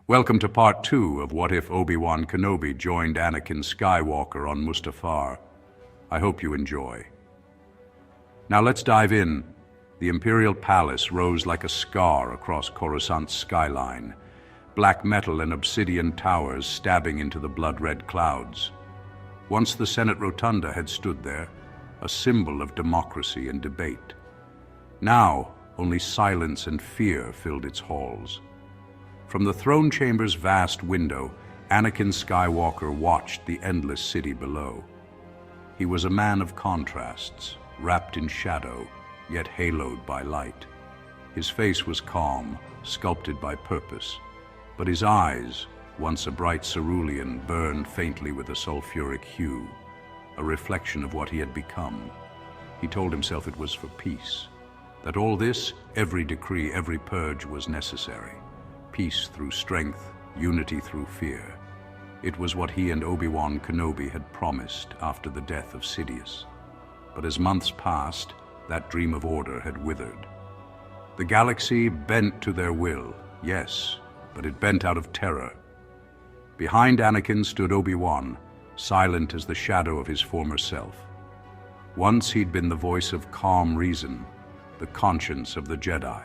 Welcome to part 2 of What If Obi Wan Kenobi joined Anakin Skywalker on Mustafar. I hope you enjoy. Now let's dive in. The Imperial Palace rose like a scar across Coruscant's skyline, black metal and obsidian towers stabbing into the blood-red clouds. Once the Senate Rotunda had stood there, a symbol of democracy and debate. Now, only silence and fear filled its halls. From the throne chamber's vast window, Anakin Skywalker watched the endless city below. He was a man of contrasts, wrapped in shadow, yet haloed by light. His face was calm, sculpted by purpose, but his eyes, once a bright cerulean, burned faintly with a sulfuric hue, a reflection of what he had become. He told himself it was for peace, that all this, every decree, every purge was necessary. Peace through strength, unity through fear. It was what he and Obi Wan Kenobi had promised after the death of Sidious. But as months passed, that dream of order had withered. The galaxy bent to their will, yes, but it bent out of terror. Behind Anakin stood Obi Wan, silent as the shadow of his former self. Once he'd been the voice of calm reason, the conscience of the Jedi.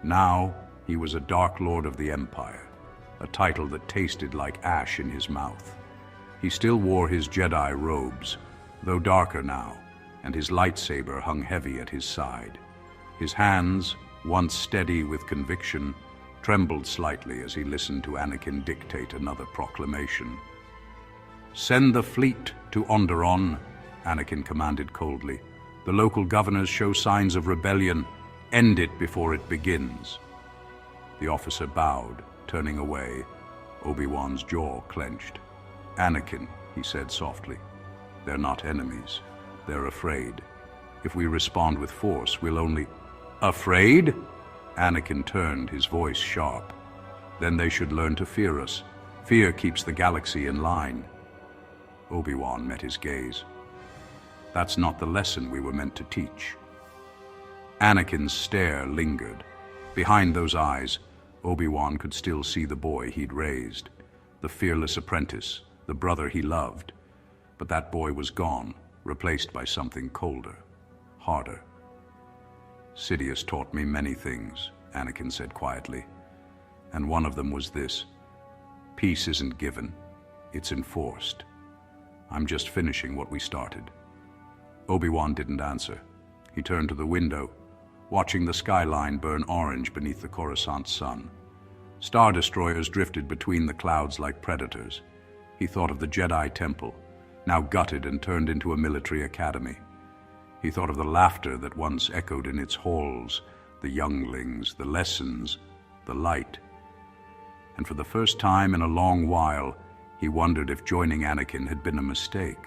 Now, he was a Dark Lord of the Empire, a title that tasted like ash in his mouth. He still wore his Jedi robes, though darker now, and his lightsaber hung heavy at his side. His hands, once steady with conviction, trembled slightly as he listened to Anakin dictate another proclamation. "Send the fleet to Onderon," Anakin commanded coldly. "The local governors show signs of rebellion. End it before it begins." The officer bowed, turning away. Obi-Wan's jaw clenched. "Anakin," he said softly, "they're not enemies. They're afraid. If we respond with force, we'll only—" "Afraid?" Anakin turned, his voice sharp. "Then they should learn to fear us. Fear keeps the galaxy in line." Obi-Wan met his gaze. "That's not the lesson we were meant to teach." Anakin's stare lingered. Behind those eyes, Obi-Wan could still see the boy he'd raised, the fearless apprentice, the brother he loved. But that boy was gone, replaced by something colder, harder. "Sidious taught me many things," Anakin said quietly, "and one of them was this: peace isn't given, it's enforced. I'm just finishing what we started." Obi-Wan didn't answer. He turned to the window, watching the skyline burn orange beneath the Coruscant sun. Star destroyers drifted between the clouds like predators. He thought of the Jedi Temple, now gutted and turned into a military academy. He thought of the laughter that once echoed in its halls, the younglings, the lessons, the light. And for the first time in a long while, he wondered if joining Anakin had been a mistake.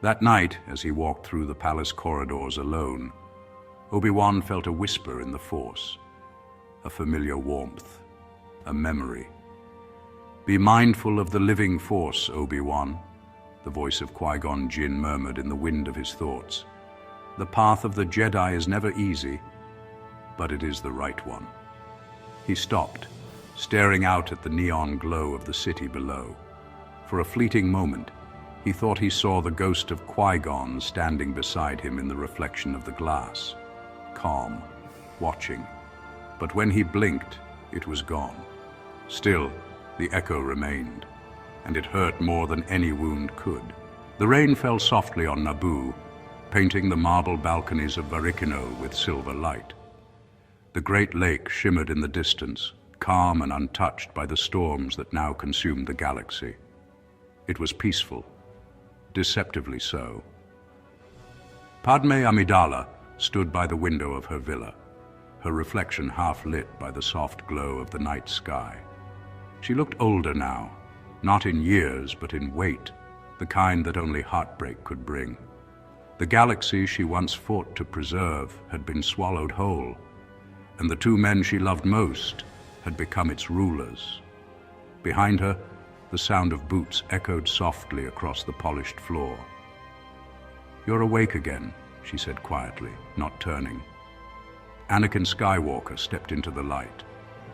That night, as he walked through the palace corridors alone, Obi-Wan felt a whisper in the Force, a familiar warmth, a memory. "Be mindful of the living Force, Obi-Wan," the voice of Qui-Gon Jinn murmured in the wind of his thoughts. "The path of the Jedi is never easy, but it is the right one." He stopped, staring out at the neon glow of the city below. For a fleeting moment, he thought he saw the ghost of Qui-Gon standing beside him in the reflection of the glass, calm, watching. But when he blinked, it was gone. Still, the echo remained, and it hurt more than any wound could. The rain fell softly on Naboo, painting the marble balconies of Varikino with silver light. The great lake shimmered in the distance, calm and untouched by the storms that now consumed the galaxy. It was peaceful, deceptively so. Padme Amidala stood by the window of her villa, her reflection half lit by the soft glow of the night sky. She looked older now, not in years but in weight, the kind that only heartbreak could bring. The galaxy she once fought to preserve had been swallowed whole, and the two men she loved most had become its rulers. Behind her, the sound of boots echoed softly across the polished floor. "You're awake again," she said quietly, not turning. Anakin Skywalker stepped into the light,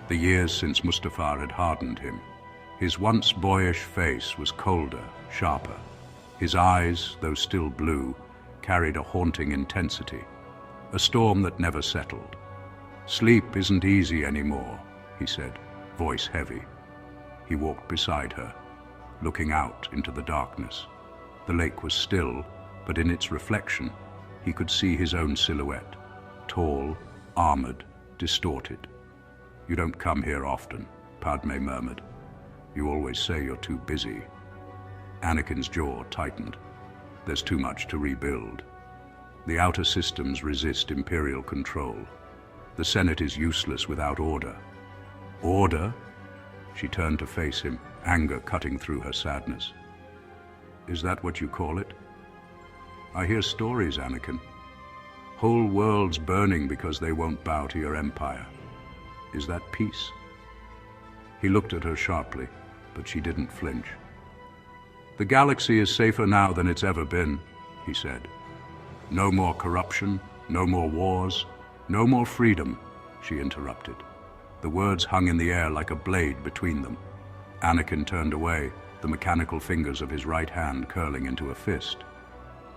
The years since Mustafar had hardened him. His once boyish face was colder, sharper. His eyes, though still blue, carried a haunting intensity, a storm that never settled. "Sleep isn't easy anymore," he said, voice heavy. He walked beside her, looking out into the darkness. The lake was still, but in its reflection, he could see his own silhouette, tall, armored, distorted. "You don't come here often," Padme murmured. "You always say you're too busy." Anakin's jaw tightened. "There's too much to rebuild. The outer systems resist Imperial control. The Senate is useless without order." "Order?" She turned to face him, anger cutting through her sadness. "Is that what you call it? I hear stories, Anakin. Whole worlds burning because they won't bow to your empire. Is that peace?" He looked at her sharply, but she didn't flinch. "The galaxy is safer now than it's ever been," he said. "No more corruption, no more wars, no more freedom," she interrupted. The words hung in the air like a blade between them. Anakin turned away, the mechanical fingers of his right hand curling into a fist.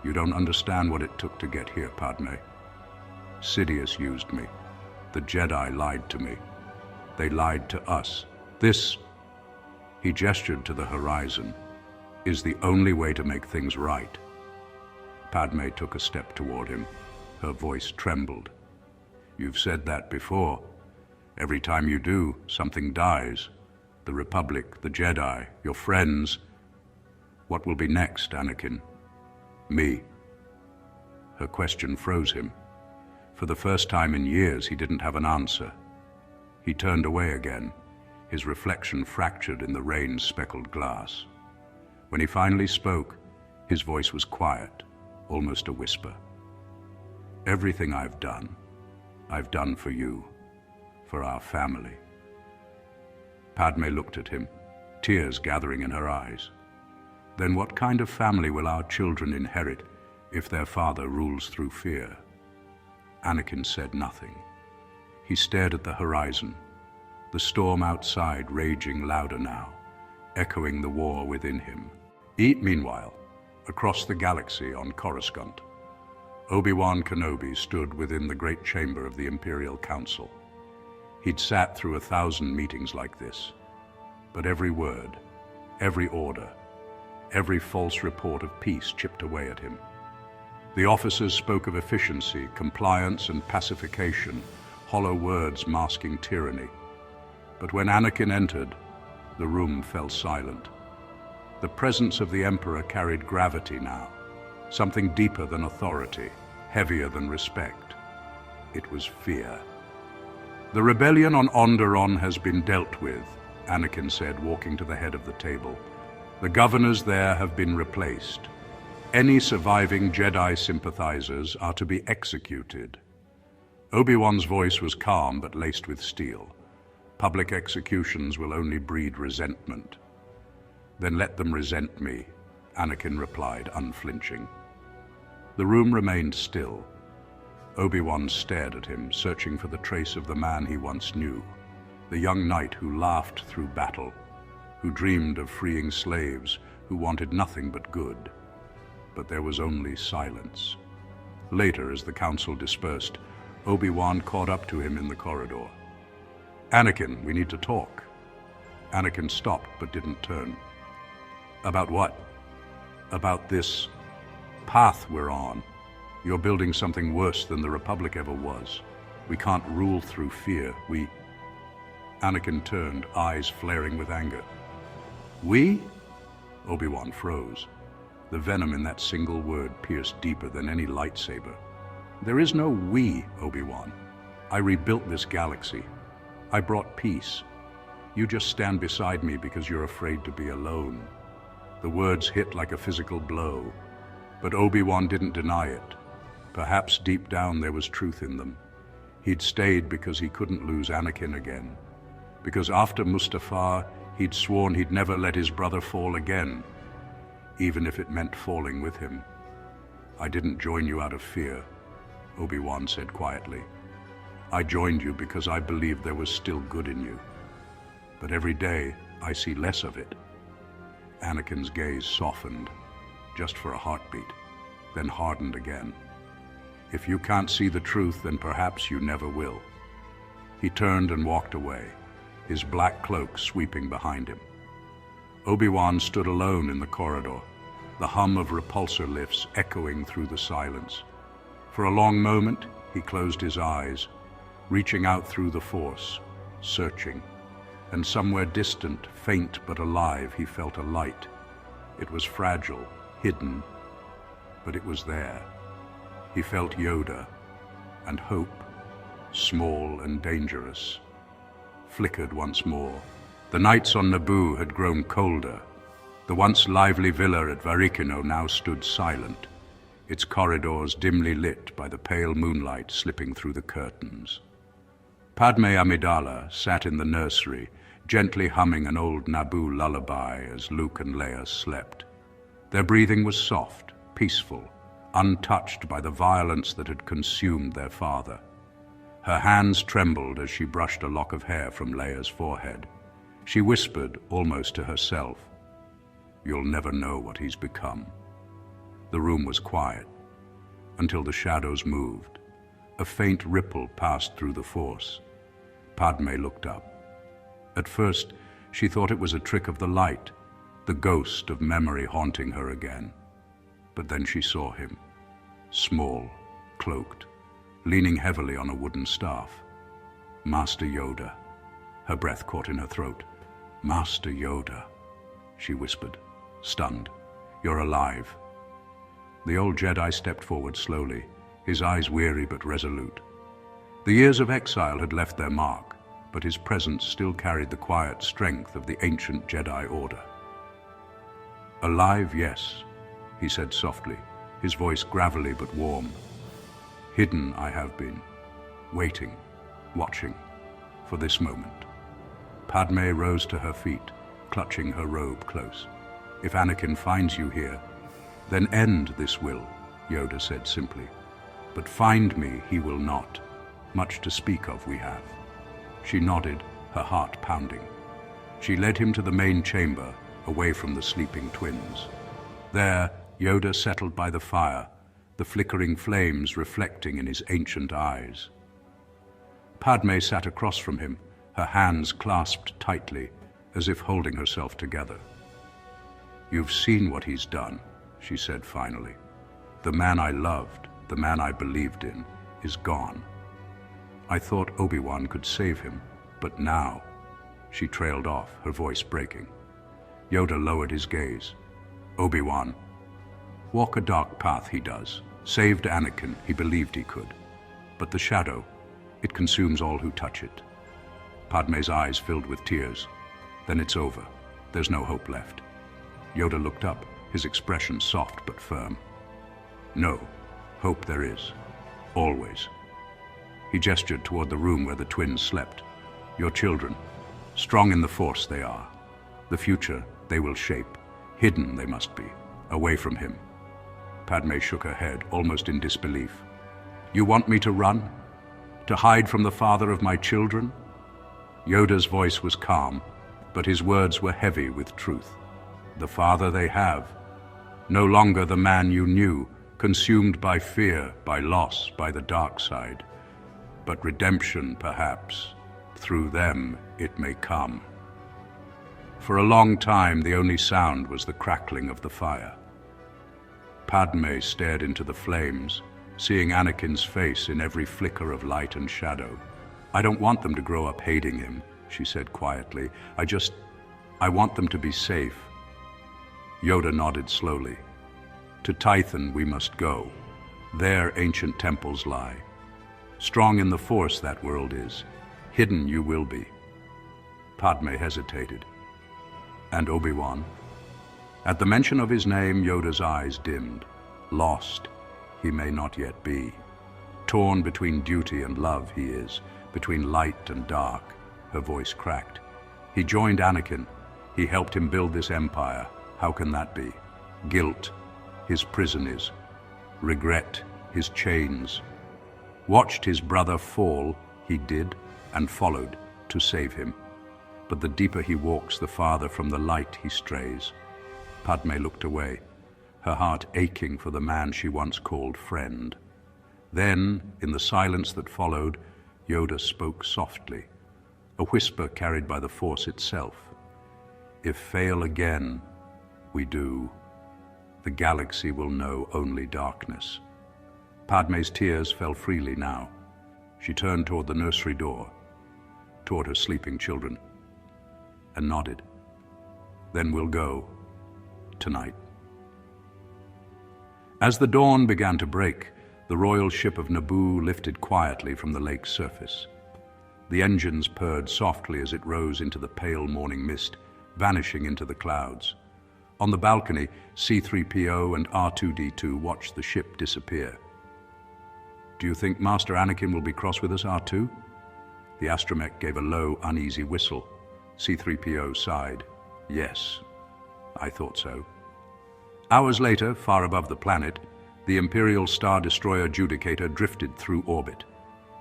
"You don't understand what it took to get here, Padme. Sidious used me. The Jedi lied to me. They lied to us. This," he gestured to the horizon, "is the only way to make things right." Padme took a step toward him. Her voice trembled. "You've said that before. Every time you do, something dies. The Republic, the Jedi, your friends. What will be next, Anakin?" "Me." Her question froze him. For the first time in years, he didn't have an answer. He turned away again, his reflection fractured in the rain-speckled glass. When he finally spoke, his voice was quiet, almost a whisper. "Everything I've done for you, for our family." Padme looked at him, tears gathering in her eyes. "Then what kind of family will our children inherit if their father rules through fear?" Anakin said nothing. He stared at the horizon, the storm outside raging louder now, echoing the war within him. Meanwhile, across the galaxy on Coruscant, Obi Wan Kenobi stood within the great chamber of the Imperial Council. He'd sat through 1,000 meetings like this, but every word, every order, every false report of peace chipped away at him. The officers spoke of efficiency, compliance, and pacification, hollow words masking tyranny. But when Anakin entered, the room fell silent. The presence of the Emperor carried gravity now, something deeper than authority, heavier than respect. It was fear. "The rebellion on Onderon has been dealt with," Anakin said, walking to the head of the table. "The governors there have been replaced. Any surviving Jedi sympathizers are to be executed." Obi-Wan's voice was calm but laced with steel. "Public executions will only breed resentment." "Then let them resent me," Anakin replied, unflinching. The room remained still. Obi-Wan stared at him, searching for the trace of the man he once knew, the young knight who laughed through battle, who dreamed of freeing slaves, who wanted nothing but good. But there was only silence. Later, as the council dispersed, Obi-Wan caught up to him in the corridor. "Anakin, we need to talk." Anakin stopped but didn't turn. "About what?" "About this path we're on. You're building something worse than the Republic ever was. We can't rule through fear. Anakin turned, eyes flaring with anger. "We?" Obi-Wan froze. The venom in that single word pierced deeper than any lightsaber. "There is no we, Obi-Wan. I rebuilt this galaxy. I brought peace. You just stand beside me because you're afraid to be alone." The words hit like a physical blow, but Obi-Wan didn't deny it. Perhaps deep down there was truth in them. He'd stayed because he couldn't lose Anakin again. Because after Mustafar, he'd sworn he'd never let his brother fall again, even if it meant falling with him. "I didn't join you out of fear," Obi-Wan said quietly. I joined you because I believed there was still good in you. But every day, I see less of it. Anakin's gaze softened, just for a heartbeat, then hardened again. If you can't see the truth, then perhaps you never will. He turned and walked away, his black cloak sweeping behind him. Obi Wan stood alone in the corridor, the hum of repulsor lifts echoing through the silence. For a long moment, he closed his eyes, reaching out through the Force, searching. And somewhere distant, faint but alive, he felt a light. It was fragile, hidden, but it was there. He felt Yoda, and hope, small and dangerous, flickered once more. The nights on Naboo had grown colder. The once lively villa at Varikino now stood silent, its corridors dimly lit by the pale moonlight slipping through the curtains. Padme Amidala sat in the nursery, gently humming an old Naboo lullaby as Luke and Leia slept. Their breathing was soft, peaceful, untouched by the violence that had consumed their father. Her hands trembled as she brushed a lock of hair from Leia's forehead. She whispered, almost to herself, "You'll never know what he's become." The room was quiet, until the shadows moved. A faint ripple passed through the Force. Padme looked up. At first, she thought it was a trick of the light, the ghost of memory haunting her again. But then she saw him, small, cloaked, leaning heavily on a wooden staff. Master Yoda. Her breath caught in her throat. "Master Yoda," she whispered, stunned. "You're alive." The old Jedi stepped forward slowly, his eyes weary but resolute. The years of exile had left their mark, but his presence still carried the quiet strength of the ancient Jedi Order. "Alive, yes," he said softly, his voice gravelly but warm. "Hidden I have been, waiting, watching, for this moment." Padme rose to her feet, clutching her robe close. "If Anakin finds you here, then end this will," Yoda said simply. "But find me he will not. Much to speak of we have." She nodded, her heart pounding. She led him to the main chamber, away from the sleeping twins. There, Yoda settled by the fire, the flickering flames reflecting in his ancient eyes. Padme sat across from him, her hands clasped tightly, as if holding herself together. "You've seen what he's done," she said finally. "The man I loved, the man I believed in, is gone. I thought Obi Wan could save him, but now..." She trailed off, her voice breaking. Yoda lowered his gaze. "Obi Wan. Walk a dark path he does. Saved Anakin, he believed he could. But the shadow, it consumes all who touch it." Padme's eyes filled with tears. "Then it's over. There's no hope left." Yoda looked up, his expression soft but firm. "No, hope there is. Always." He gestured toward the room where the twins slept. "Your children. Strong in the Force they are. The future they will shape. Hidden they must be, away from him." Padme shook her head, almost in disbelief. "You want me to run? To hide from the father of my children?" Yoda's voice was calm, but his words were heavy with truth. "The father they have. No longer the man you knew, consumed by fear, by loss, by the dark side. But redemption, perhaps. Through them it may come." For a long time, the only sound was the crackling of the fire. Padme stared into the flames, seeing Anakin's face in every flicker of light and shadow. "I don't want them to grow up hating him," she said quietly. I want them to be safe." Yoda nodded slowly. "To Tython we must go. There ancient temples lie. Strong in the Force that world is. Hidden you will be." Padme hesitated. "And Obi Wan?" At the mention of his name, Yoda's eyes dimmed. Lost, he may not yet be. Torn between duty and love he is, between light and dark. Her voice cracked. "He joined Anakin. He helped him build this empire. How can that be? Guilt, his prison is. Regret, his chains. Watched his brother fall, He did, and followed, to save him. But the deeper he walks, the farther from the light he strays. Padme looked away, her heart aching for the man she once called friend. Then, in the silence that followed, Yoda spoke softly, a whisper carried by the Force itself. If fail again, we do, the galaxy will know only darkness. Padme's tears fell freely now. She turned toward the nursery door, toward her sleeping children, and nodded. Then we'll go, tonight. As the dawn began to break, the royal ship of Naboo lifted quietly from the lake's surface. The engines purred softly as it rose into the pale morning mist, vanishing into the clouds. On the balcony, C-3PO and R2-D2 watched the ship disappear. "Do you think Master Anakin will be cross with us, R2? The astromech gave a low, uneasy whistle. C-3PO sighed. "Yes, I thought so." Hours later, far above the planet, the Imperial Star Destroyer Judicator drifted through orbit.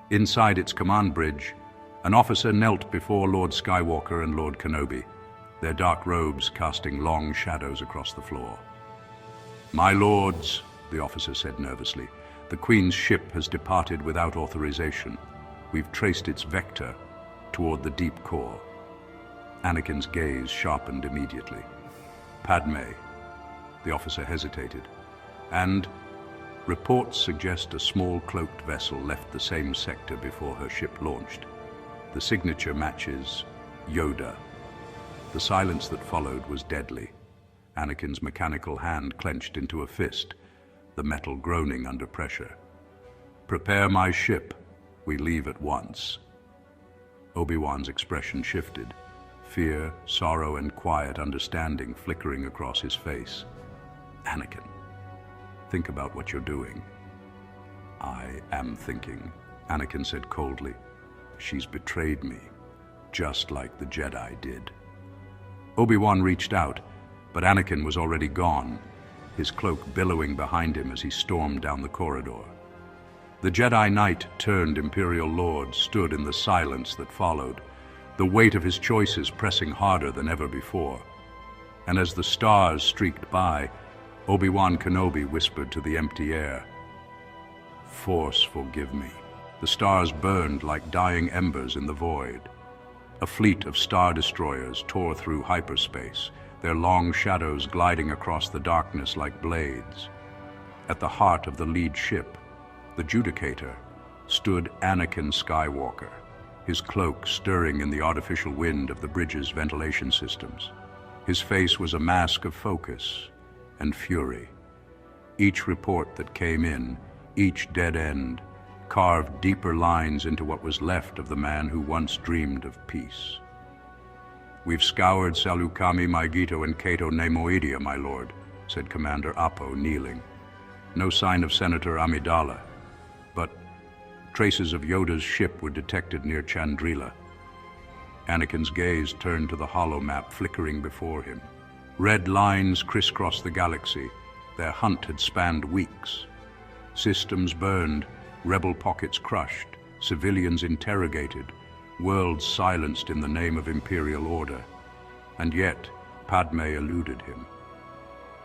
Inside its command bridge, an officer knelt before Lord Skywalker and Lord Kenobi, their dark robes casting long shadows across the floor. "My lords," the officer said nervously, "the Queen's ship has departed without authorization. We've traced its vector toward the deep core." Anakin's gaze sharpened immediately. "Padme," the officer hesitated, "and reports suggest a small cloaked vessel left the same sector before her ship launched. The signature matches Yoda." The silence that followed was deadly. Anakin's mechanical hand clenched into a fist, the metal groaning under pressure. "Prepare my ship. We leave at once." Obi Wan's expression shifted, fear, sorrow, and quiet understanding flickering across his face. "Anakin, think about what you're doing." "I am thinking," Anakin said coldly. "She's betrayed me, just like the Jedi did." Obi Wan reached out, but Anakin was already gone, his cloak billowing behind him as he stormed down the corridor. The Jedi Knight turned Imperial Lord stood in the silence that followed, the weight of his choices pressing harder than ever before. And as the stars streaked by, Obi Wan Kenobi whispered to the empty air, "Force, forgive me." The stars burned like dying embers in the void. A fleet of star destroyers tore through hyperspace, their long shadows gliding across the darkness like blades. At the heart of the lead ship, the Judicator, stood Anakin Skywalker, his cloak stirring in the artificial wind of the bridge's ventilation systems. His face was a mask of focus and fury. Each report that came in, each dead end, carved deeper lines into what was left of the man who once dreamed of peace. "We've scoured Salukami, Maigito, and Cato Nemoidia, my lord," said Commander Appo, kneeling. "No sign of Senator Amidala, but traces of Yoda's ship were detected near Chandrila." Anakin's gaze turned to the holomap flickering before him. Red lines crisscrossed the galaxy. Their hunt had spanned weeks. Systems burned, rebel pockets crushed, civilians interrogated, worlds silenced in the name of imperial order. And yet, Padme eluded him.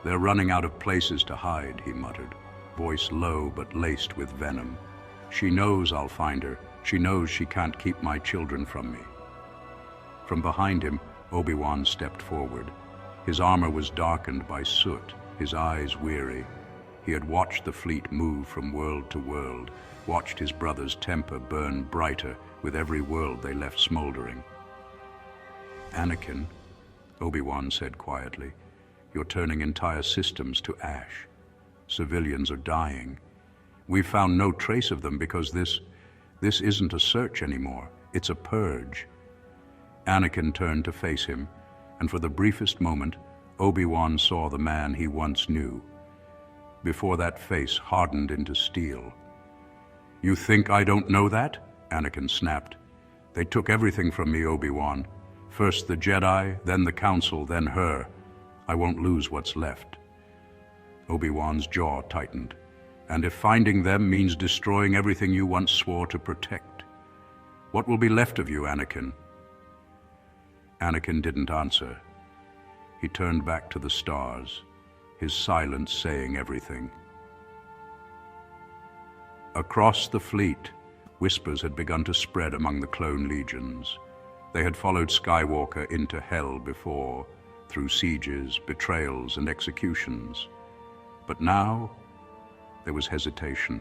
"They're running out of places to hide," he muttered, voice low but laced with venom. "She knows I'll find her. She knows she can't keep my children from me." From behind him, Obi Wan stepped forward. His armor was darkened by soot, his eyes weary. He had watched the fleet move from world to world, watched his brother's temper burn brighter with every world they left smoldering. "Anakin," Obi Wan said quietly, "you're turning entire systems to ash. Civilians are dying. We've found no trace of them because this isn't a search anymore. It's a purge." Anakin turned to face him, and for the briefest moment, Obi-Wan saw the man he once knew. Before that face hardened into steel. "You think I don't know that?" Anakin snapped. "They took everything from me, Obi-Wan. First the Jedi, then the Council, then her. I won't lose what's left." Obi-Wan's jaw tightened. "And if finding them means destroying everything you once swore to protect?" What will be left of you, Anakin? Anakin didn't answer. He turned back to the stars, his silence saying everything. Across the fleet, whispers had begun to spread among the clone legions. They had followed Skywalker into hell before, through sieges, betrayals, and executions. But now, there was hesitation.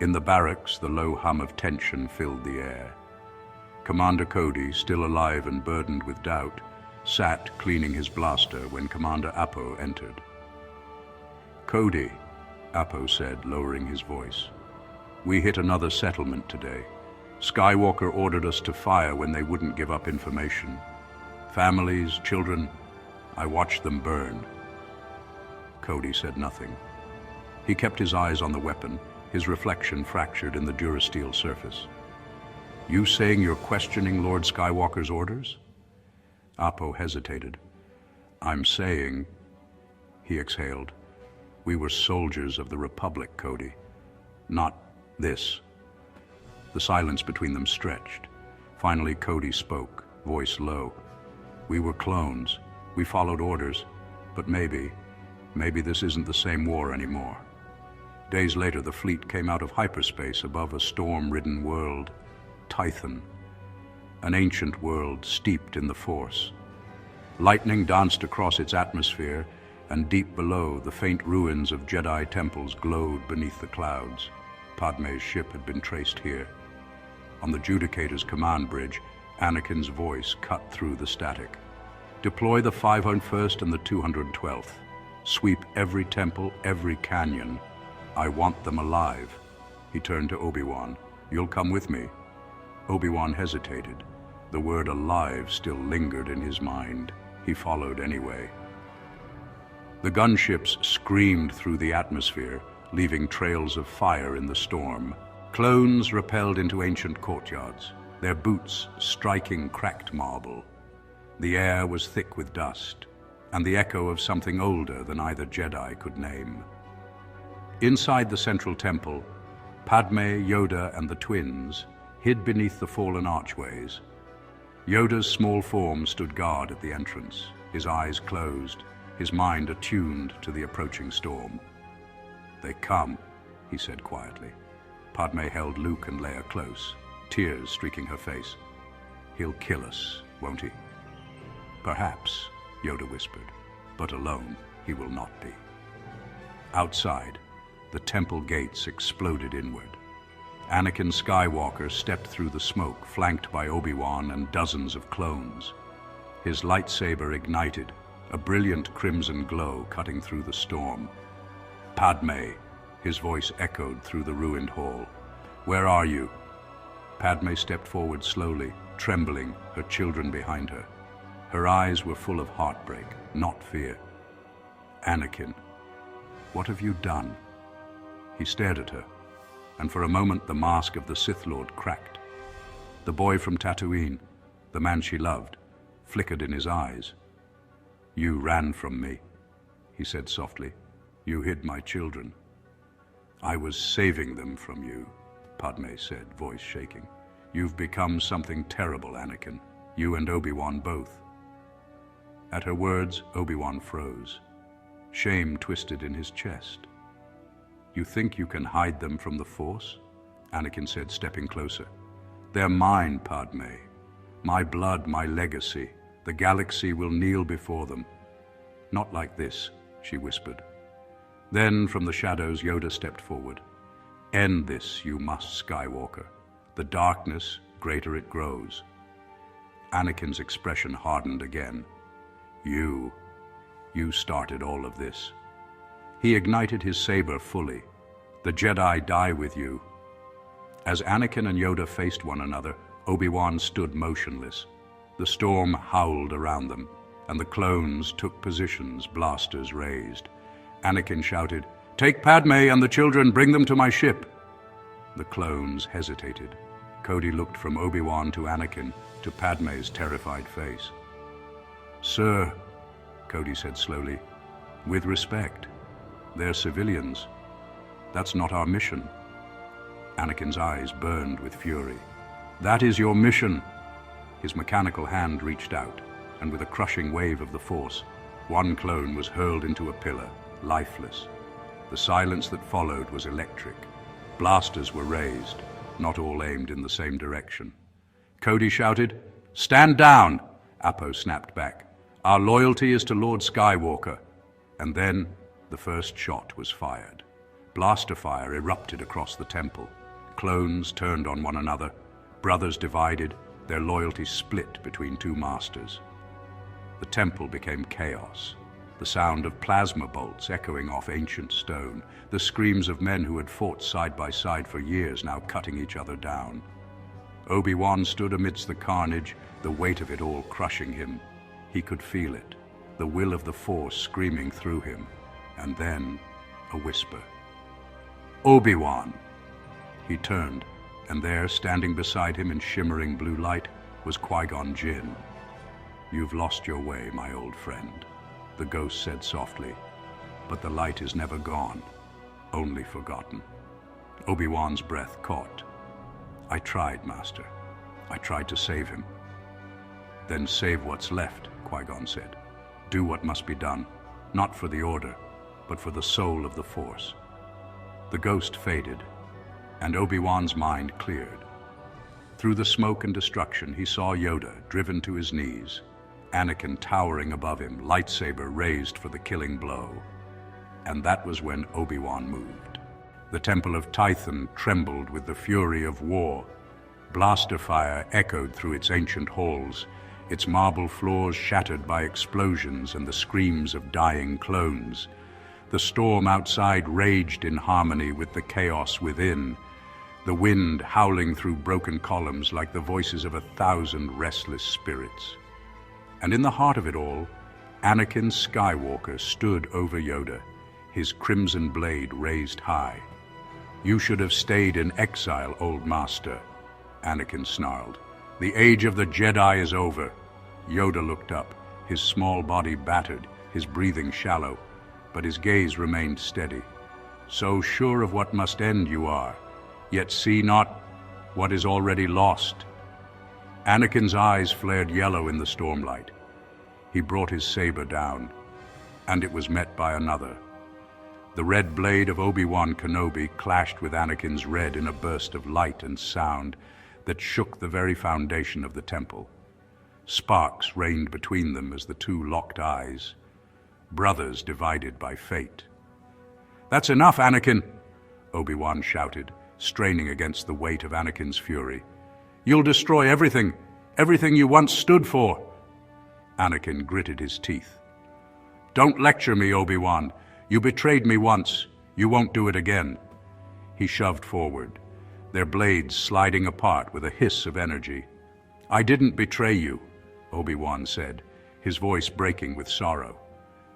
In the barracks, the low hum of tension filled the air. Commander Cody, still alive and burdened with doubt, sat cleaning his blaster when Commander Apo entered. "Cody," Apo said, lowering his voice, "we hit another settlement today. Skywalker ordered us to fire when they wouldn't give up information. Families, children, I watched them burn." Cody said nothing. He kept his eyes on the weapon, his reflection fractured in the durasteel surface. "You saying you're questioning Lord Skywalker's orders?" Apo hesitated. "I'm saying," he exhaled, "we were soldiers of the Republic, Cody. Not this." The silence between them stretched. Finally, Cody spoke, voice low. "We were clones. We followed orders. But maybe this isn't the same war anymore." Days later, the fleet came out of hyperspace above a storm-ridden world, Tython, an ancient world steeped in the Force. Lightning danced across its atmosphere, and deep below, the faint ruins of Jedi temples glowed beneath the clouds. Padme's ship had been traced here. On the Judicator's command bridge, Anakin's voice cut through the static. "Deploy the 501st and the 212th. Sweep every temple, every canyon. I want them alive." He turned to Obi Wan. "You'll come with me." Obi Wan hesitated. The word alive still lingered in his mind. He followed anyway. The gunships screamed through the atmosphere, leaving trails of fire in the storm. Clones rappelled into ancient courtyards, their boots striking cracked marble. The air was thick with dust, and the echo of something older than either Jedi could name. Inside the central temple, Padme, Yoda, and the twins hid beneath the fallen archways. Yoda's small form stood guard at the entrance, his eyes closed, his mind attuned to the approaching storm. "They come," he said quietly. Padme held Luke and Leia close, tears streaking her face. "He'll kill us, won't he?" "Perhaps," Yoda whispered, "but alone he will not be." Outside, the temple gates exploded inward. Anakin Skywalker stepped through the smoke, flanked by Obi Wan and dozens of clones. His lightsaber ignited, a brilliant crimson glow cutting through the storm. "Padme," his voice echoed through the ruined hall. "Where are you?" Padme stepped forward slowly, trembling, her children behind her. Her eyes were full of heartbreak, not fear. "Anakin, what have you done?" He stared at her, and for a moment the mask of the Sith Lord cracked. The boy from Tatooine, the man she loved, flickered in his eyes. "You ran from me," he said softly. "You hid my children." "I was saving them from you," Padme said, voice shaking. "You've become something terrible, Anakin. You and Obi Wan both." At her words, Obi Wan froze. Shame twisted in his chest. "You think you can hide them from the Force?" Anakin said, stepping closer. "They're mine, Padme. My blood, my legacy. The galaxy will kneel before them." "Not like this," she whispered. Then, from the shadows, Yoda stepped forward. "End this, you must, Skywalker. The darkness, greater it grows." Anakin's expression hardened again. You started all of this." He ignited his saber fully. "The Jedi die with you." As Anakin and Yoda faced one another, Obi-Wan stood motionless. The storm howled around them, and the clones took positions, blasters raised. Anakin shouted, "Take Padme and the children, bring them to my ship." The clones hesitated. Cody looked from Obi-Wan to Anakin, to Padme's terrified face. "Sir," Cody said slowly, "with respect, they're civilians. That's not our mission." Anakin's eyes burned with fury. That is your mission." His mechanical hand reached out, and with a crushing wave of the Force, one clone was hurled into a pillar, lifeless. The silence that followed was electric. Blasters were raised, not all aimed in the same direction. Cody shouted, "Stand down!" Apo snapped back. "Our loyalty is to Lord Skywalker." And then the first shot was fired. Blaster fire erupted across the temple. Clones turned on one another. Brothers divided, their loyalty split between two masters. The temple became chaos. The sound of plasma bolts echoing off ancient stone. The screams of men who had fought side by side for years now cutting each other down. Obi Wan stood amidst the carnage, the weight of it all crushing him. He could feel it, the will of the Force screaming through him. And then, a whisper. "Obi Wan!" He turned, and there, standing beside him in shimmering blue light, was Qui-Gon Jinn. "You've lost your way, my old friend," the ghost said softly. "But the light is never gone, only forgotten." Obi-Wan's breath caught. "I tried, Master. I tried to save him." "Then save what's left," Qui-Gon said. "Do what must be done, not for the Order, but for the soul of the Force." The ghost faded, and Obi-Wan's mind cleared. Through the smoke and destruction, he saw Yoda driven to his knees, Anakin towering above him, lightsaber raised for the killing blow. And that was when Obi-Wan moved. The temple of Tython trembled with the fury of war. Blaster fire echoed through its ancient halls, its marble floors shattered by explosions and the screams of dying clones. The storm outside raged in harmony with the chaos within, the wind howling through broken columns like the voices of 1,000 restless spirits. And in the heart of it all, Anakin Skywalker stood over Yoda, his crimson blade raised high. "You should have stayed in exile, old master," Anakin snarled. "The age of the Jedi is over." Yoda looked up, his small body battered, his breathing shallow, but his gaze remained steady. "So sure of what must end you are, yet see not what is already lost." Anakin's eyes flared yellow in the stormlight. He brought his saber down, and it was met by another. The red blade of Obi Wan Kenobi clashed with Anakin's red in a burst of light and sound that shook the very foundation of the temple. Sparks rained between them as the two locked eyes, brothers divided by fate. "That's enough, Anakin!" Obi-Wan shouted, straining against the weight of Anakin's fury. "You'll destroy everything, everything you once stood for." Anakin gritted his teeth. "Don't lecture me, Obi-Wan. You betrayed me once. You won't do it again." He shoved forward, their blades sliding apart with a hiss of energy. "I didn't betray you," Obi-Wan said, his voice breaking with sorrow.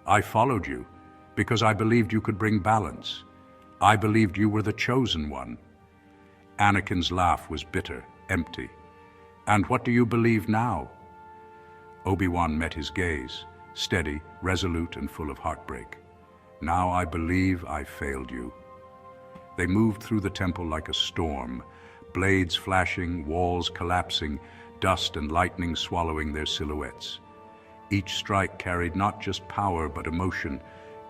"I followed you because I believed you could bring balance. I believed you were the chosen one." Anakin's laugh was bitter, empty. "And what do you believe now?" Obi-Wan met his gaze, steady, resolute, and full of heartbreak. "Now I believe I failed you." They moved through the temple like a storm, blades flashing, walls collapsing, dust and lightning swallowing their silhouettes. Each strike carried not just power but emotion,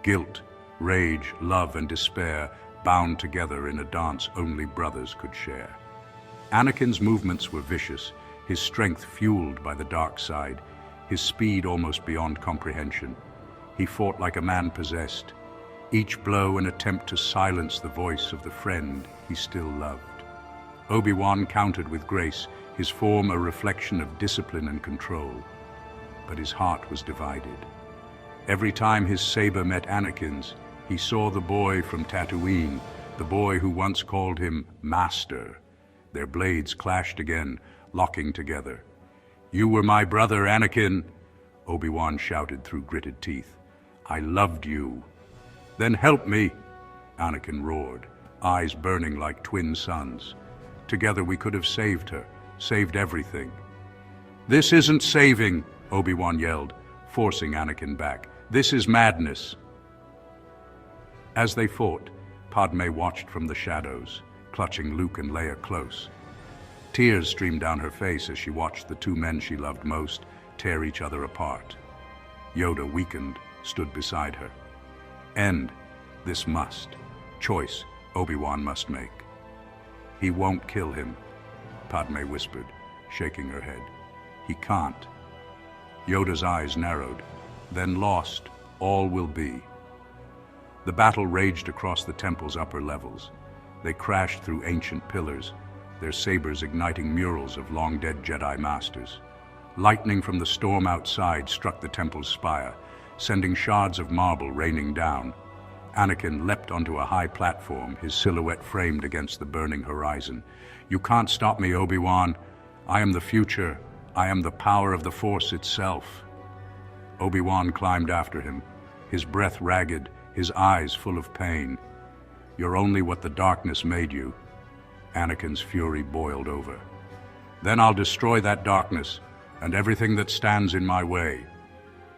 guilt, rage, love, and despair, bound together in a dance only brothers could share. Anakin's movements were vicious, his strength fueled by the dark side, his speed almost beyond comprehension. He fought like a man possessed, each blow an attempt to silence the voice of the friend he still loved. Obi-Wan countered with grace, his form a reflection of discipline and control. But his heart was divided. Every time his saber met Anakin's, he saw the boy from Tatooine, the boy who once called him Master. Their blades clashed again, locking together. "You were my brother, Anakin," Obi-Wan shouted through gritted teeth. "I loved you." "Then help me," Anakin roared, eyes burning like twin suns. "Together we could have saved her, saved everything." "This isn't saving," Obi-Wan yelled, forcing Anakin back. "This is madness." As they fought, Padme watched from the shadows, clutching Luke and Leia close. Tears streamed down her face as she watched the two men she loved most tear each other apart. Yoda, weakened, stood beside her. End. This must. Choice Obi Wan must make. He won't kill him, Padme whispered, shaking her head. He can't. Yoda's eyes narrowed. Then lost, all will be. The battle raged across the temple's upper levels. They crashed through ancient pillars, their sabers igniting murals of long-dead Jedi masters. Lightning from the storm outside struck the temple's spire, sending shards of marble raining down. Anakin leapt onto a high platform, his silhouette framed against the burning horizon. "You can't stop me, Obi Wan. I am the future. I am the power of the Force itself." Obi Wan climbed after him, his breath ragged, his eyes full of pain. "You're only what the darkness made you." Anakin's fury boiled over. "Then I'll destroy that darkness and everything that stands in my way."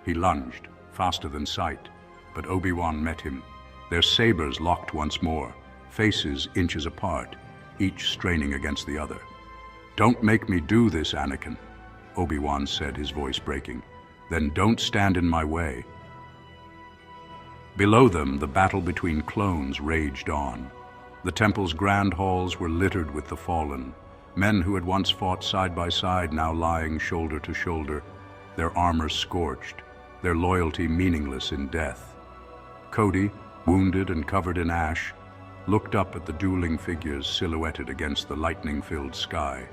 He lunged, faster than sight, but Obi Wan met him. Their sabers locked once more, faces inches apart, each straining against the other. "Don't make me do this, Anakin," Obi Wan said, his voice breaking. "Then don't stand in my way." Below them, the battle between clones raged on. The temple's grand halls were littered with the fallen, men who had once fought side by side now lying shoulder to shoulder, their armor scorched, their loyalty meaningless in death. Cody, wounded and covered in ash, looked up at the dueling figures silhouetted against the lightning-filled sky.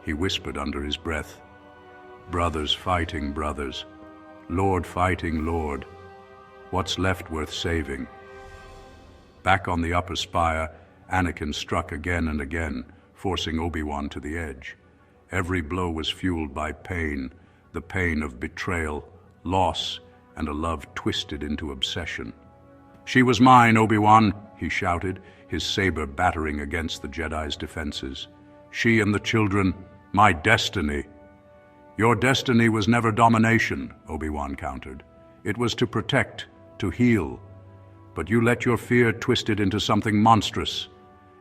He whispered under his breath, "Brothers fighting brothers, Lord fighting Lord. What's left worth saving?" Back on the upper spire, Anakin struck again and again, forcing Obi-Wan to the edge. Every blow was fueled by pain, the pain of betrayal, loss, and a love twisted into obsession. "She was mine, Obi-Wan," he shouted, his saber battering against the Jedi's defenses. "She and the children, my destiny." "Your destiny was never domination," Obi-Wan countered. "It was to protect, to heal. But you let your fear twist it into something monstrous."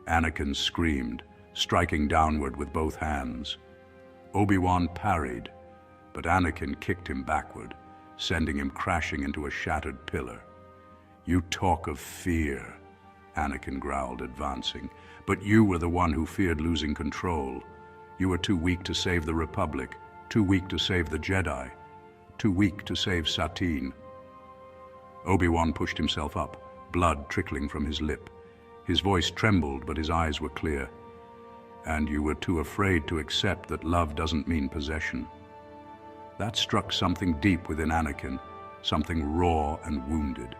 Anakin screamed, striking downward with both hands. Obi-Wan parried, but Anakin kicked him backward, sending him crashing into a shattered pillar. "You talk of fear," Anakin growled, advancing. "But you were the one who feared losing control. You were too weak to save the Republic, too weak to save the Jedi, too weak to save Satine." Obi-Wan pushed himself up, blood trickling from his lip. His voice trembled, but his eyes were clear. "And you were too afraid to accept that love doesn't mean possession." That struck something deep within Anakin, something raw and wounded.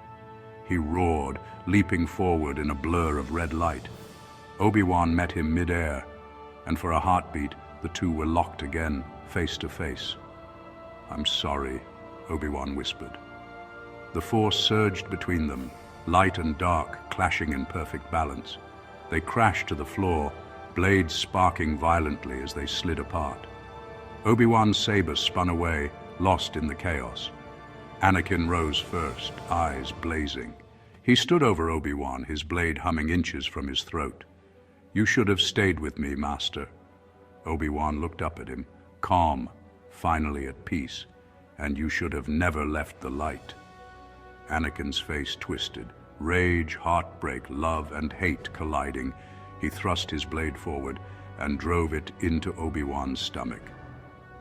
He roared, leaping forward in a blur of red light. Obi-Wan met him mid-air, and for a heartbeat, the two were locked again, face to face. "I'm sorry," Obi-Wan whispered. The Force surged between them, light and dark clashing in perfect balance. They crashed to the floor, blades sparking violently as they slid apart. Obi-Wan's saber spun away, lost in the chaos. Anakin rose first, eyes blazing. He stood over Obi-Wan, his blade humming inches from his throat. "You should have stayed with me, Master." Obi-Wan looked up at him, calm, finally at peace. "And you should have never left the light." Anakin's face twisted, rage, heartbreak, love, and hate colliding. He thrust his blade forward and drove it into Obi-Wan's stomach.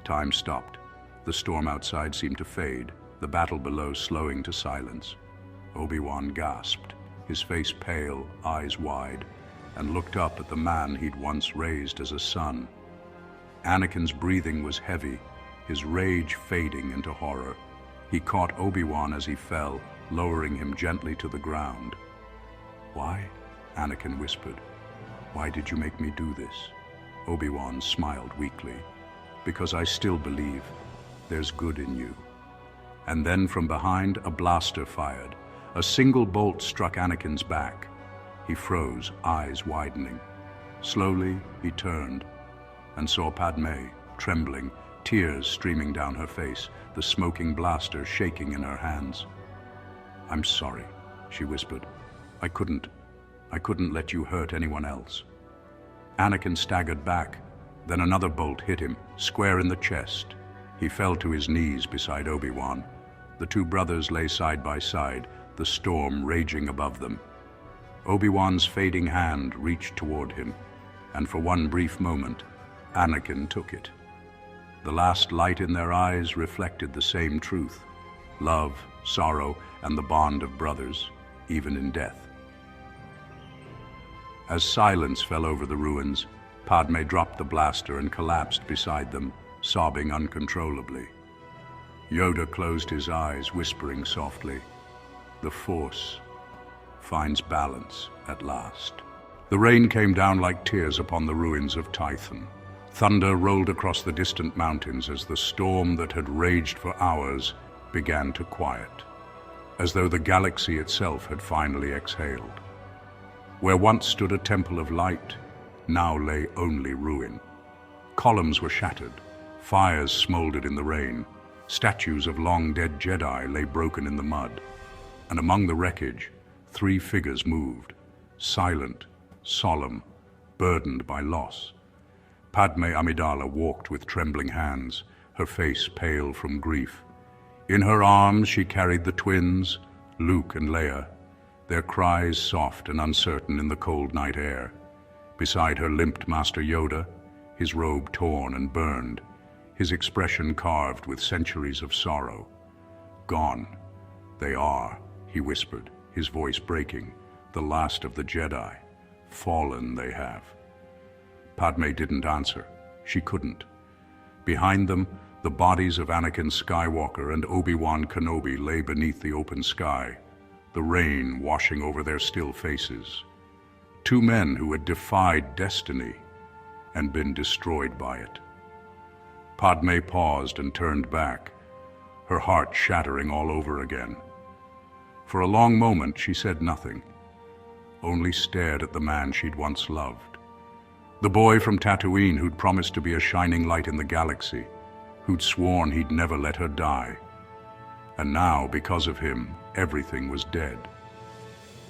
Time stopped. The storm outside seemed to fade, the battle below slowing to silence. Obi-Wan gasped, his face pale, eyes wide, and looked up at the man he'd once raised as a son. Anakin's breathing was heavy, his rage fading into horror. He caught Obi-Wan as he fell, lowering him gently to the ground. "Why?" Anakin whispered. "Why did you make me do this?" Obi-Wan smiled weakly. "Because I still believe there's good in you." And then from behind, a blaster fired. A single bolt struck Anakin's back. He froze, eyes widening. Slowly, he turned and saw Padme, trembling, tears streaming down her face, the smoking blaster shaking in her hands. "I'm sorry," she whispered. I couldn't let you hurt anyone else." Anakin staggered back, Then another bolt hit him, square in the chest. He fell to his knees beside Obi Wan. The two brothers lay side by side, the storm raging above them. Obi Wan's fading hand reached toward him, and for one brief moment, Anakin took it. The last light in their eyes reflected the same truth: love, sorrow, and the bond of brothers, even in death. As silence fell over the ruins, Padme dropped the blaster and collapsed beside them, sobbing uncontrollably. Yoda closed his eyes, whispering softly, "The Force finds balance at last." The rain came down like tears upon the ruins of Tython. Thunder rolled across the distant mountains as the storm that had raged for hours began to quiet, as though the galaxy itself had finally exhaled. Where once stood a temple of light, now lay only ruin. Columns were shattered, fires smoldered in the rain, statues of long-dead Jedi lay broken in the mud, and among the wreckage, 3 figures moved, silent, solemn, burdened by loss. Padme Amidala walked with trembling hands, her face pale from grief. In her arms she carried the twins, Luke and Leia, their cries soft and uncertain in the cold night air. Beside her limped Master Yoda, his robe torn and burned, his expression carved with centuries of sorrow. "Gone, they are," he whispered, his voice breaking, "the last of the Jedi. Fallen they have." Padme didn't answer. She couldn't. Behind them, the bodies of Anakin Skywalker and Obi Wan Kenobi lay beneath the open sky, the rain washing over their still faces. 2 men who had defied destiny and been destroyed by it. Padme paused and turned back, her heart shattering all over again. For a long moment she said nothing, only stared at the man she'd once loved. The boy from Tatooine who'd promised to be a shining light in the galaxy, who'd sworn he'd never let her die. And now, because of him, everything was dead.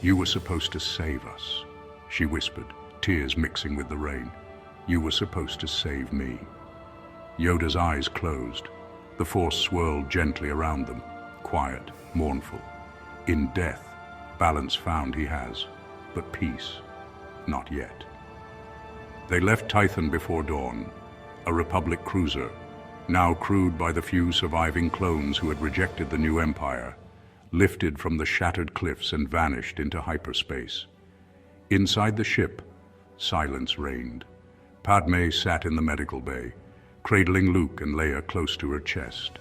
"You were supposed to save us," she whispered, tears mixing with the rain. "You were supposed to save me." Yoda's eyes closed. The Force swirled gently around them, quiet, mournful. In death, balance found he has, but peace, not yet. They left Tython before dawn, a Republic cruiser, now crewed by the few surviving clones who had rejected the new empire, lifted from the shattered cliffs and vanished into hyperspace. Inside the ship, silence reigned. Padme sat in the medical bay, cradling Luke and Leia close to her chest.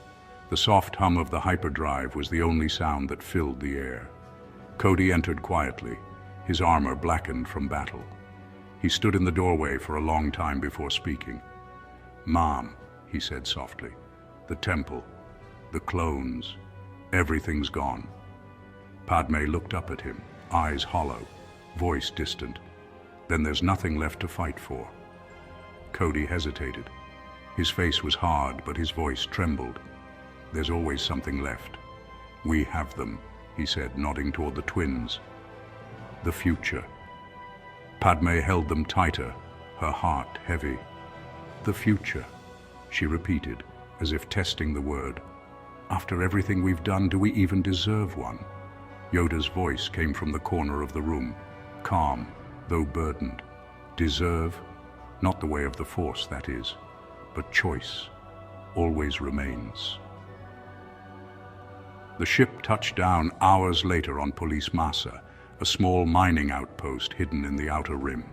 The soft hum of the hyperdrive was the only sound that filled the air. Cody entered quietly, his armor blackened from battle. He stood in the doorway for a long time before speaking. "Mom," he said softly, "the temple, the clones, everything's gone." Padme looked up at him, eyes hollow, voice distant. "Then there's nothing left to fight for." Cody hesitated. His face was hard, but his voice trembled. "There's always something left. We have them," he said, nodding toward the twins. "The future." Padme held them tighter, her heart heavy. "The future," she repeated, as if testing the word. "After everything we've done, do we even deserve one?" Yoda's voice came from the corner of the room, calm, though burdened. "Deserve? Not the way of the Force, that is, but choice always remains." The ship touched down hours later on Police Massa, a small mining outpost hidden in the outer rim.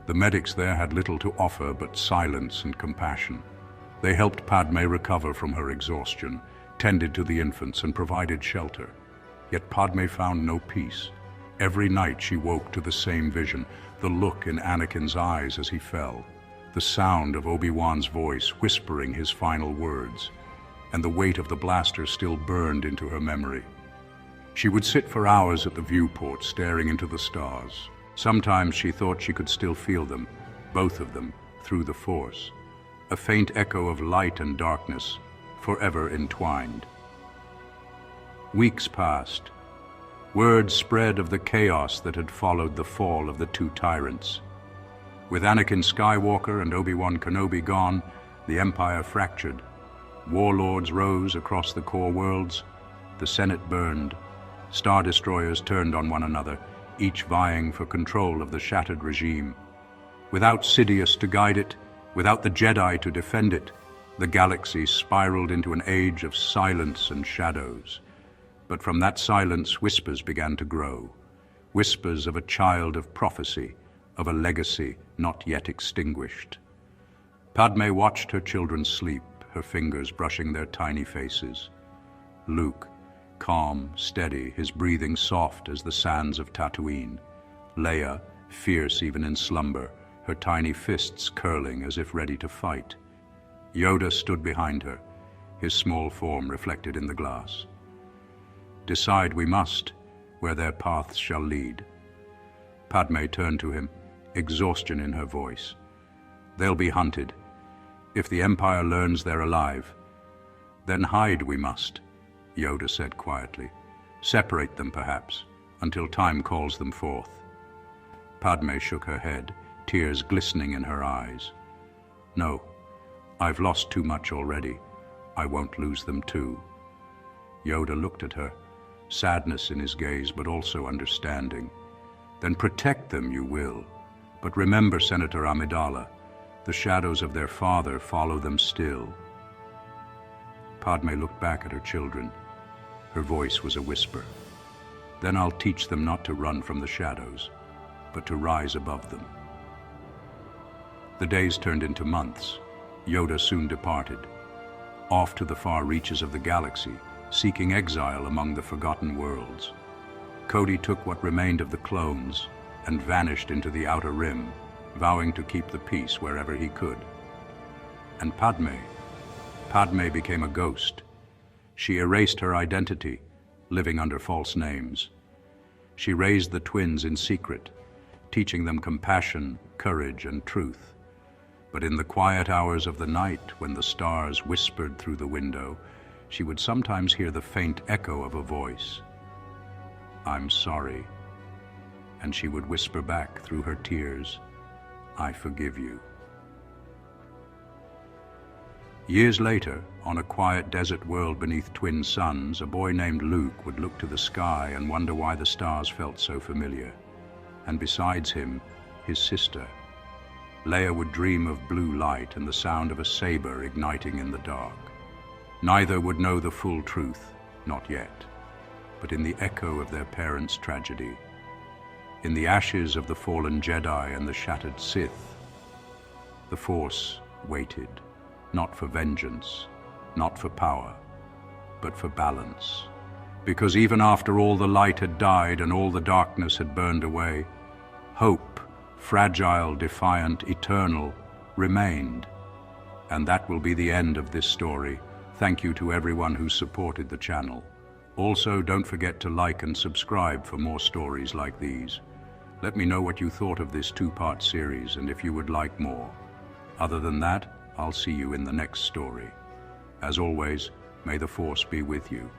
The medics there had little to offer but silence and compassion. They helped Padme recover from her exhaustion, tended to the infants, and provided shelter. Yet Padme found no peace. Every night she woke to the same vision, the look in Anakin's eyes as he fell, the sound of Obi Wan's voice whispering his final words, and the weight of the blaster still burned into her memory. She would sit for hours at the viewport, staring into the stars. Sometimes she thought she could still feel them, both of them, through the Force, a faint echo of light and darkness, forever entwined. Weeks passed. Word spread of the chaos that had followed the fall of the 2 tyrants. With Anakin Skywalker and Obi Wan Kenobi gone, the Empire fractured. Warlords rose across the core worlds. The Senate burned. Star Destroyers turned on one another, each vying for control of the shattered regime. Without Sidious to guide it, without the Jedi to defend it, the galaxy spiraled into an age of silence and shadows. But from that silence, whispers began to grow. Whispers of a child of prophecy, of a legacy not yet extinguished. Padme watched her children sleep, her fingers brushing their tiny faces. Luke, calm, steady, his breathing soft as the sands of Tatooine. Leia, fierce even in slumber, her tiny fists curling as if ready to fight. Yoda stood behind her, his small form reflected in the glass. Decide we must, where their paths shall lead. Padme turned to him, exhaustion in her voice. They'll be hunted. If the Empire learns they're alive, then hide we must, Yoda said quietly. Separate them, perhaps, until time calls them forth. Padme shook her head, tears glistening in her eyes. No, I've lost too much already. I won't lose them too. Yoda looked at her, sadness in his gaze, but also understanding. Then protect them you will. But remember, Senator Amidala, the shadows of their father follow them still. Padme looked back at her children. Her voice was a whisper. Then I'll teach them not to run from the shadows, but to rise above them. The days turned into months. Yoda soon departed, off to the far reaches of the galaxy, seeking exile among the forgotten worlds. Cody took what remained of the clones and vanished into the Outer Rim, vowing to keep the peace wherever he could. And Padme became a ghost. She erased her identity, living under false names. She raised the twins in secret, teaching them compassion, courage, and truth. But in the quiet hours of the night, when the stars whispered through the window, she would sometimes hear the faint echo of a voice. I'm sorry. And she would whisper back through her tears, I forgive you. Years later, on a quiet desert world beneath twin suns, a boy named Luke would look to the sky and wonder why the stars felt so familiar. And besides him, his sister. Leia would dream of blue light and the sound of a saber igniting in the dark. Neither would know the full truth, not yet, but in the echo of their parents' tragedy, in the ashes of the fallen Jedi and the shattered Sith, the Force waited, not for vengeance, not for power, but for balance. Because even after all the light had died and all the darkness had burned away, hope, fragile, defiant, eternal, remained. And that will be the end of this story. Thank you to everyone who supported the channel. Also, don't forget to like and subscribe for more stories like these. Let me know what you thought of this two-part series and if you would like more. Other than that, I'll see you in the next story. As always, may the Force be with you.